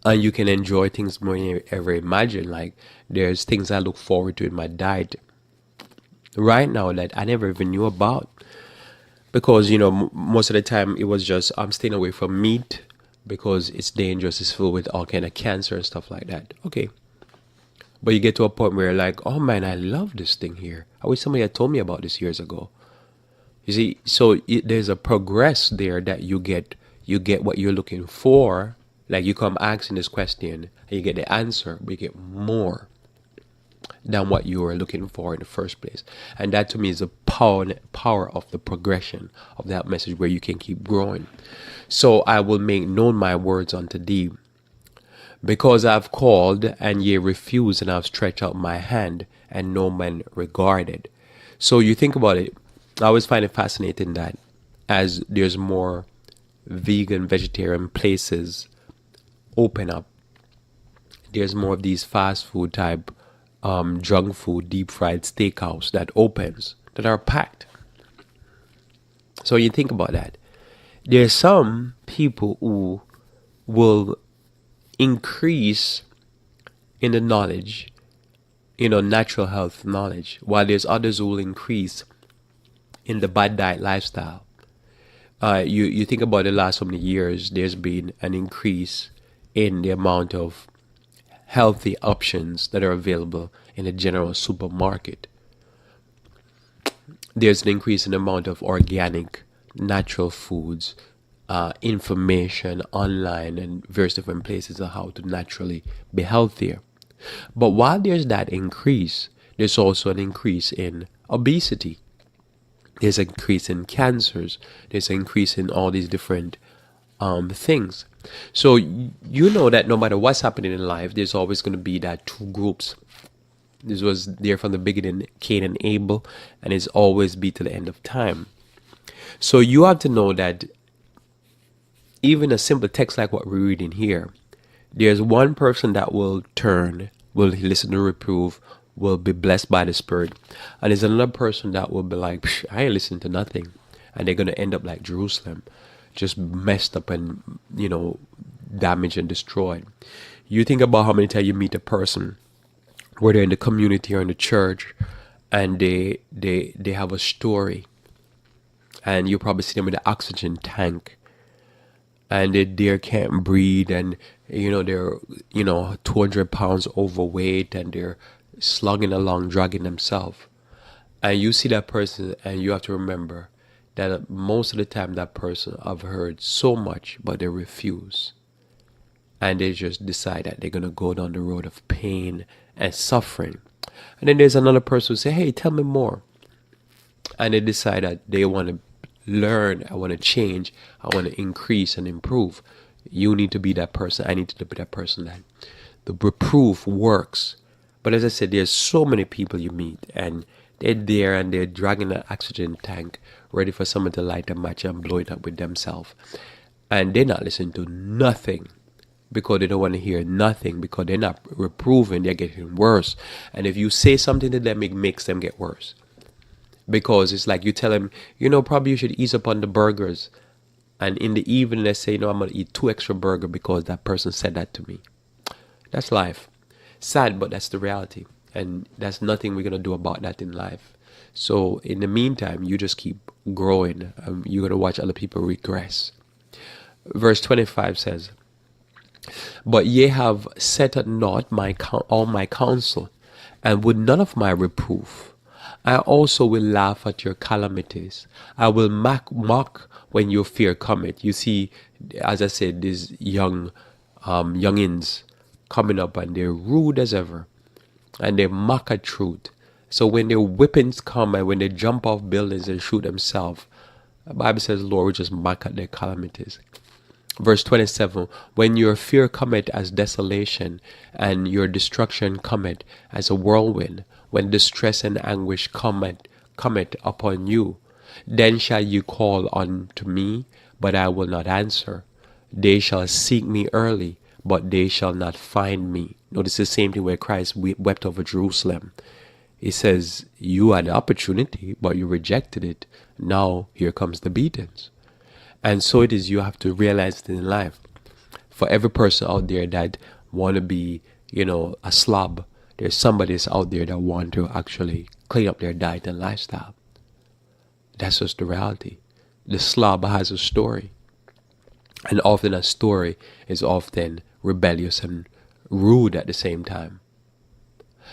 And you can enjoy things more than you ever imagined. Like, there's things I look forward to in my diet right now that I never even knew about. Because, most of the time it was just, I'm staying away from meat because it's dangerous, it's filled with all kind of cancer and stuff like that. Okay. But you get to a point where you're like, oh man, I love this thing here. I wish somebody had told me about this years ago. You see, so there's a progress there that you get what you're looking for. Like, you come asking this question and you get the answer, but you get more than what you were looking for in the first place. And that to me is the power of the progression of that message, where you can keep growing. So I will make known my words unto thee, because I've called and ye refused, and I've stretched out my hand and no man regarded. So you think about it, I always find it fascinating that as there's more vegan, vegetarian places open up, there's more of these fast food type junk food, deep fried steakhouse that opens, that are packed. So you think about that. There's some people who will increase in the knowledge, natural health knowledge, while there's others who will increase in the bad diet lifestyle. You think about the last so many years, there's been an increase in the amount of healthy options that are available in a general supermarket. There's an increase in the amount of organic, natural foods, information online and various different places on how to naturally be healthier. But while there's that increase, there's also an increase in obesity. There's an increase in cancers. There's an increase in all these different things. So you know that no matter what's happening in life, there's always going to be that two groups. This was there from the beginning, Cain and Abel, and it's always be to the end of time. So you have to know that even a simple text like what we're reading here, there's one person that will turn, will listen to reproof, will be blessed by the Spirit, and there's another person that will be like, I ain't listening to nothing, and they're going to end up like Jerusalem, just messed up and damaged and destroyed. You think about how many times you meet a person, whether in the community or in the church, and they have a story, and you probably see them with an oxygen tank, and they can't breathe, and they're 200 pounds overweight, and they're slugging along, dragging themselves, and you see that person, and you have to remember that most of the time that person have heard so much, but they refuse, and they just decide that they're going to go down the road of pain and suffering. And then there's another person who say, hey, tell me more, and they decide that they want to learn, I want to change, I want to increase and improve. You need to be that person. I need to be that person that the reproof works. But as I said, there's so many people you meet, and they're there and they're dragging an oxygen tank ready for someone to light a match and blow it up with themselves. And they're not listening to nothing, because they don't want to hear nothing, because they're not reproving, they're getting worse. And if you say something to them, it makes them get worse. Because it's like you tell them, probably you should ease up on the burgers. And in the evening, they say, I'm going to eat 2 extra burgers because that person said that to me. That's life. Sad, but that's the reality. And there's nothing we're going to do about that in life. So in the meantime, you just keep growing. You're going to watch other people regress. Verse 25 says, but ye have set at naught all my counsel, and would none of my reproof. I also will laugh at your calamities. I will mock when your fear cometh. You see, as I said, these youngins coming up, and they're rude as ever, and they mock at truth. So when their whippings come, and when they jump off buildings and shoot themselves, the Bible says, Lord, we just mock at their calamities. Verse 27, when your fear cometh as desolation, and your destruction cometh as a whirlwind, when distress and anguish cometh upon you, then shall you call unto me, but I will not answer. They shall seek me early, but they shall not find me. Notice the same thing where Christ wept over Jerusalem. He says, you had the opportunity, but you rejected it. Now here comes the beatings. And so it is, you have to realize it in life. For every person out there that want to be, a slob, there's somebody that's out there that want to actually clean up their diet and lifestyle. That's just the reality. The slob has a story. And often a story is often rebellious and rude at the same time.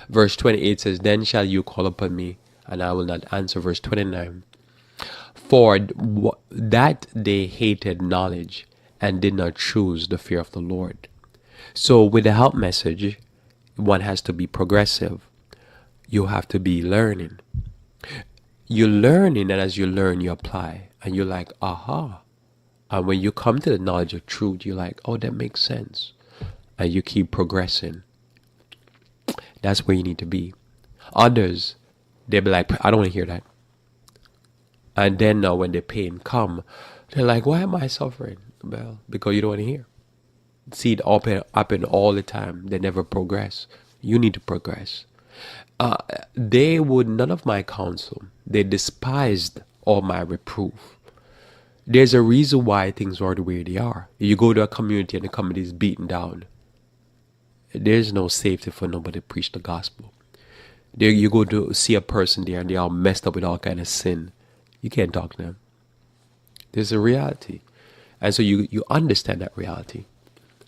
Verse 28 says, then shall you call upon me, and I will not answer. Verse 29, for that they hated knowledge and did not choose the fear of the Lord. So with the help message, one has to be progressive. You have to be learning. You're learning, and as you learn, you apply. And you're like, aha. And when you come to the knowledge of truth, you're like, oh, that makes sense. And you keep progressing. That's where you need to be. Others, they'll be like, I don't want to hear that. And then now when the pain come, they're like, why am I suffering? Well, because you don't want to hear. See it happen all the time. They never progress. You need to progress. They would none of my counsel. They despised all my reproof. There's a reason why things are the way they are. You go to a community and the community is beaten down. There's no safety for nobody to preach the gospel. There you go to see a person there and they are messed up with all kind of sin. You can't talk to them. There's a reality. And so you understand that reality.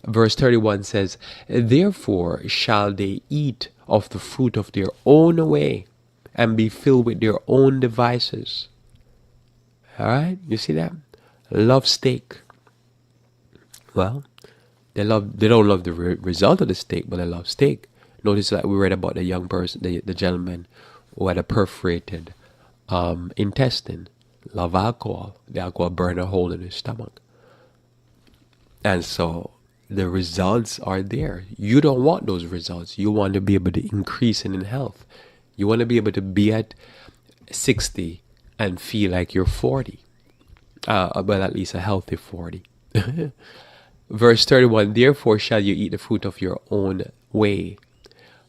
Verse 31 says, therefore shall they eat of the fruit of their own way and be filled with their own devices. All right, you see that? Love steak. Well, they don't love the result of the steak, but they love steak. Notice that we read about the young person, the gentleman who had a perforated intestine, love alcohol. The alcohol burned a hole in his stomach. And so the results are there. You don't want those results. You want to be able to increase in health. You want to be able to be at 60 and feel like you're 40. But at least a healthy 40. Verse 31, therefore shall you eat the fruit of your own way.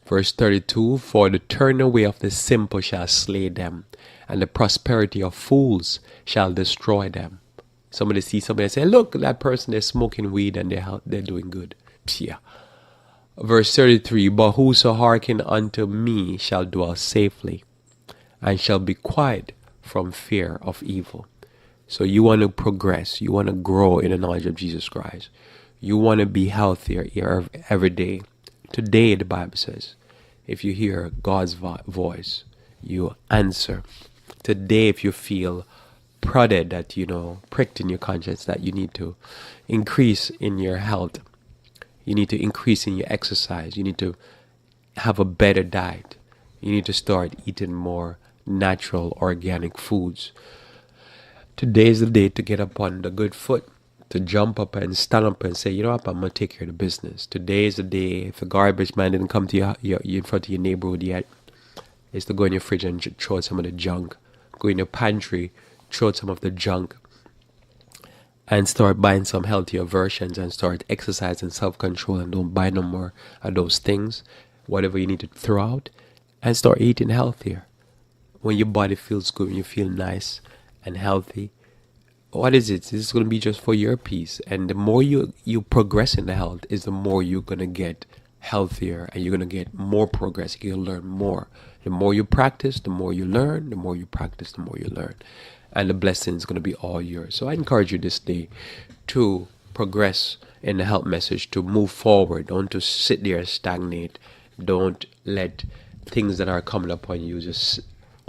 Verse 32, for the turn away of the simple shall slay them, and the prosperity of fools shall destroy them. Somebody see somebody and say, look, that person is smoking weed and they're doing good. Yeah. Verse 33, but whoso hearken unto me shall dwell safely, and shall be quiet from fear of evil. So you want to progress. You want to grow in the knowledge of Jesus Christ. You want to be healthier every day. Today, the Bible says, if you hear God's voice, you answer. Today, if you feel prodded, that, pricked in your conscience, that you need to increase in your health, you need to increase in your exercise, you need to have a better diet, you need to start eating more natural, organic foods. Today is the day to get up on the good foot, to jump up and stand up and say, you know what, I'm going to take care of the business. Today is the day, if the garbage man didn't come to you in front of your neighborhood yet, is to go in your fridge and throw out some of the junk. Go in your pantry, throw out some of the junk, and start buying some healthier versions and start exercising self-control and don't buy no more of those things, whatever you need to throw out, and start eating healthier. When your body feels good, when you feel nice and healthy, what is it? This is going to be just for your peace. And the more you progress in the health, is the more you're going to get healthier and you're going to get more progress. You're going to learn more. The more you practice, the more you learn. The more you practice, the more you learn. And the blessing is going to be all yours. So I encourage you this day to progress in the health message, to move forward. Don't to sit there and stagnate. Don't let things that are coming upon you just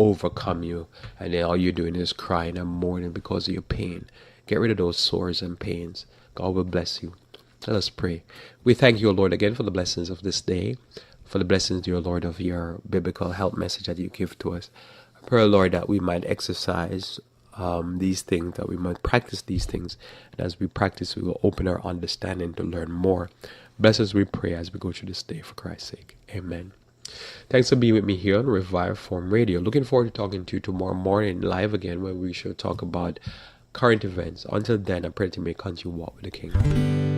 overcome you, and then all you're doing is crying and mourning because of your pain. Get rid of those sores and pains. God will bless you. Let us pray. We thank you, Lord, again for the blessings of this day, for the blessings, dear Lord, of your biblical health message that you give to us. I pray, Lord, that we might exercise these things, that we might practice these things. And as we practice, we will open our understanding to learn more. Bless us, we pray, as we go through this day for Christ's sake. Amen. Thanks for being with me here on Revive Form Radio. Looking forward to talking to you tomorrow morning live again, where we shall talk about current events. Until then, I pray that you may continue to walk with the King.